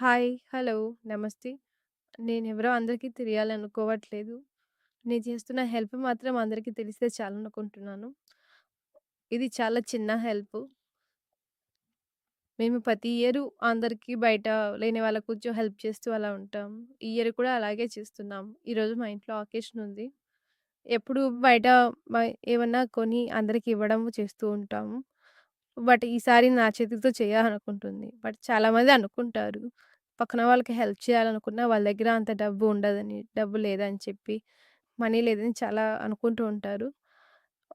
Hi. Hello. నమస్తే. నేనెవరో అందరికీ తెలియాలనుకోవట్లేదు. నేను చేస్తున్న హెల్ప్ మాత్రం అందరికీ తెలిస్తే చాలనుకుంటున్నాను. ఇది చాలా చిన్న హెల్పు. మేము ప్రతి ఇయరు అందరికీ బయట లేని వాళ్ళకి కొంచెం హెల్ప్ చేస్తూ అలా ఉంటాం. ఈ ఇయర్ కూడా అలాగే చేస్తున్నాం. ఈరోజు మా ఇంట్లో అకేషన్ ఉంది. ఎప్పుడు బయట మ ఏమన్నా కొని అందరికి ఇవ్వడం చేస్తూ ఉంటాము. బట్ ఈసారి నా చేతులతో చేయాలనుకుంటుంది. బట్ చాలామంది అనుకుంటారు. పక్కన వాళ్ళకి హెల్ప్ చేయాలనుకున్నా వాళ్ళ దగ్గర అంత డబ్బు ఉండదని, డబ్బు లేదని చెప్పి, మనీ లేదని చాలా అనుకుంటూ ఉంటారు.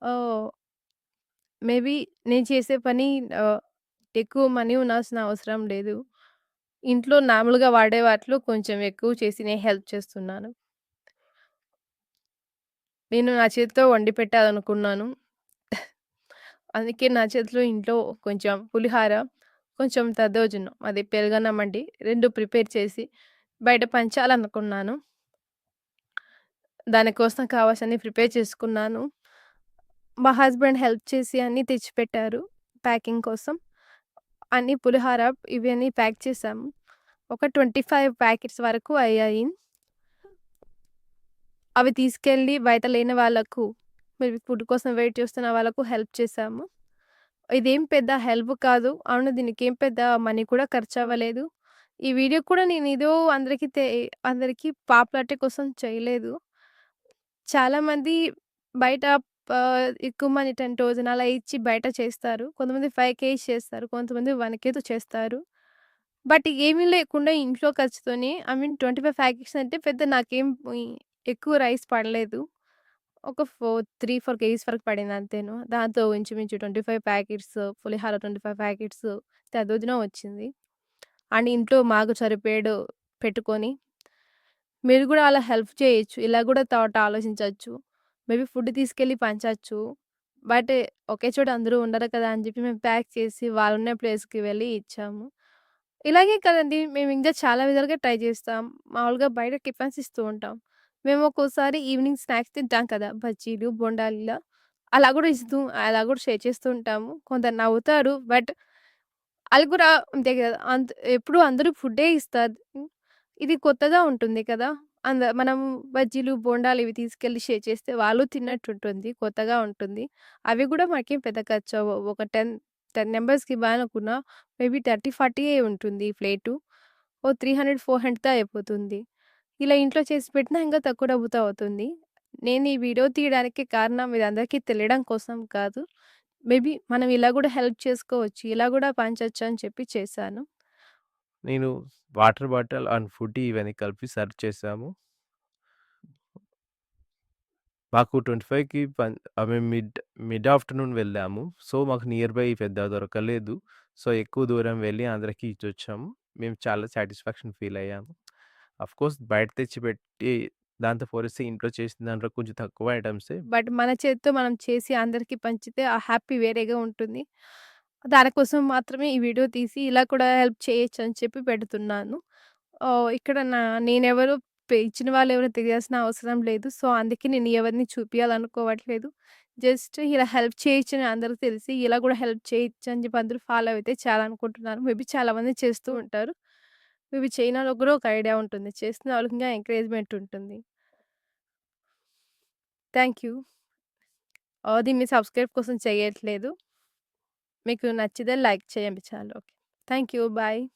ఓహ్! మేబీ నేను చేసే పని ఆహ్, ఎక్కువ మనీ ఉండాల్సిన అవసరం లేదు. ఇంట్లో మామూలుగా వాడే వాటిలో కొంచెం ఎక్కువ చేసి నేను హెల్ప్ చేస్తున్నాను. నేను నా చేతితో వండి పెట్టాలనుకున్నాను. అందుకే నా చేతిలో ఇంట్లో కొంచెం పులిహార, కొంచెం దద్దోజనం అది పెరుగన్నం అండి. 2 ప్రిపేర్ చేసి బయట పంచాలనుకున్నాను. దానికోసం కావాల్సినన్ని ప్రిపేర్ చేసుకున్నాను. మా హస్బెండ్ హెల్ప్ చేసి అన్నీ తెచ్చిపెట్టారు ప్యాకింగ్ కోసం. అన్నీ పులిహార ఇవన్నీ ప్యాక్ చేశాము. ఒక 25 ప్యాకెట్స్ వరకు అయ్యాయి. అవి తీసుకెళ్ళి బయట లేని వాళ్ళకు, మేబీ ఫుడ్ కోసం వెయిట్ చేస్తున్న వాళ్ళకు హెల్ప్ చేశాము. ఇదేం పెద్ద హెల్ప్ కాదు. అవును, దీనికేం పెద్ద మనీ కూడా ఖర్చవ్వలేదు. ఈ వీడియో కూడా నేనేదో అందరికి పాపులారిటీ కోసం చేయలేదు. చాలామంది బయట ఎక్కువ మనీ 10,000 అలా ఇచ్చి బయట చేస్తారు. కొంతమంది 5,000 చేస్తారు. కొంతమంది 1,000తో చేస్తారు. బట్ ఏమీ లేకుండా ఇంట్లో ఖర్చుతోని ఐ మీన్ 25 ప్యాకెట్స్ అంటే పెద్ద నాకేం ఎక్కువ రైస్ పడలేదు. ఒక 3, 4 కేజీస్ వరకు పడింది అంతేను. దాంతో ఇంచుమించు 25 ప్యాకెట్స్ పులిహోర, 25 ప్యాకెట్స్ దద్దోజనం వచ్చింది. అండ్ ఇంట్లో మాకు సరిపేడు పెట్టుకొని మీరు గూడా అలా హెల్ప్ చేయొచ్చు. ఇలా గూడా ఆలోచించొచ్చు. మేబీ ఫుడ్ తీసుకెళ్ళి పంచొచ్చు. బట్ ఒకే చోట అందరూ ఉండరు కదా! అని జెప్పి మేము ప్యాక్ చేసి వాళ్ళున్న ప్లేస్‌కి వెళ్ళి ఇచ్చాము. ఇలాగే కదండీ! మేము ఇంకా చాలా విధాలుగా ట్రై చేస్తాం. మామూలుగా బయట టిఫిన్స్ ఇస్తూ ఉంటాం. మేము ఒక్కోసారి ఈవినింగ్ స్నాక్స్ తింటాం కదా! బజ్జీలు, బొండాలు ఇలా. అలా గూడా షేర్ చేస్తూ ఉంటాము. కొందరు నవ్వుతారు. బట్ ఆళ్ళు కూడా అంతే గదా! ఎప్పుడు అందరూ ఫుడ్డే ఇస్తారు. ఇది కొత్తగా ఉంటుంది కదా! మనం బజ్జీలు, బోండాలు ఇవి తీసుకెళ్ళి షేర్ చేస్తే వాళ్ళు తిన్నట్టుంటుంది. కొత్తగా ఉంటుంది. అవి గూడా మనకేం పెద్ద ఖర్చవ్వవు. ఒక 10 మెంబర్స్‌కి ఇవ్వాలనుకున్నా మేబీ 30, 40 ఉంటుంది ప్లేటు. ఓ 300, 400తో అయిపోతుంది. ఇలా ఇంట్లో చేసి పెట్టినా ఇంకా తక్కువ డబ్బుతో అవుతుంది. నేను ఈ వీడియో తీయడానికి కారణం ఇది అందరికీ తెలియడం కోసం కాదు. మేబీ మనం ఇలా గూడా హెల్ప్ చేసుకోవచ్చు. ఇలా గూడా పంచొచ్చు అని చెప్పి చేశాను. నేను వాటర్ బాటిల్ అండ్ ఫుడ్ ఇవన్నీ కలిపి సర్వ్ చేసాము. మాకు 25కి మేము మిడ్ ఆఫ్టర్‌నూన్ వెళ్ళాము. సో, మాకు నియర్ బై పెద్దగా దొరకలేదు. సో, ఎక్కువ దూరం వెళ్ళి అందరికి ఇచ్చొచ్చాము. మేము చాలా సాటిస్ఫాక్షన్ ఫీల్ అయ్యాము. ఆఫ్‌కోర్స్ బయట తెచ్చిపెట్టి దాంతో పోలిస్తే ఇంట్లో చేసిన దాంట్లో కొంచెం తక్కువ ఐటెమ్సే. బట్ మన చేత్తో మనం చేసి అందరికి పంచితే ఆ హ్యాపీ వేరేగా ఉంటుంది. దానికోసం మాత్రమే ఈ వీడియో తీసి ఇలా కూడా హెల్ప్ చేయొచ్చని చెప్పి పెడుతున్నాను. ఇక్కడ నేనెవరో ఇచ్చిన వాళ్ళెవరో తెలియాల్సిన అవసరం లేదు. సో, అందుకే నేను ఎవరిని చూపియాలనుకోవట్లేదు. జస్ట్ ఇలా హెల్ప్ చేయొచ్చని అందరికి తెలిసి ఇలా కూడా హెల్ప్ చేయొచ్చు అని చెప్పి అందరూ ఫాలో అయితే చాలనుకుంటున్నాను. మేబీ చాలామంది చేస్తూ ఉంటారు. మేబీ చేయనోళ్ళకి కూడా ఒక ఐడియా ఉంటుంది. చేస్తున్న వాళ్ళకి ఇంకా ఎంకరేజ్‌మెంట్ ఉంటుంది. Thank you. దీన్ని సబ్‌స్క్రైబ్ కోసం చేయట్లేదు. మీకు నచ్చితే లైక్ చేయండి చాలు. ఓకే. Thank you. బాయ్.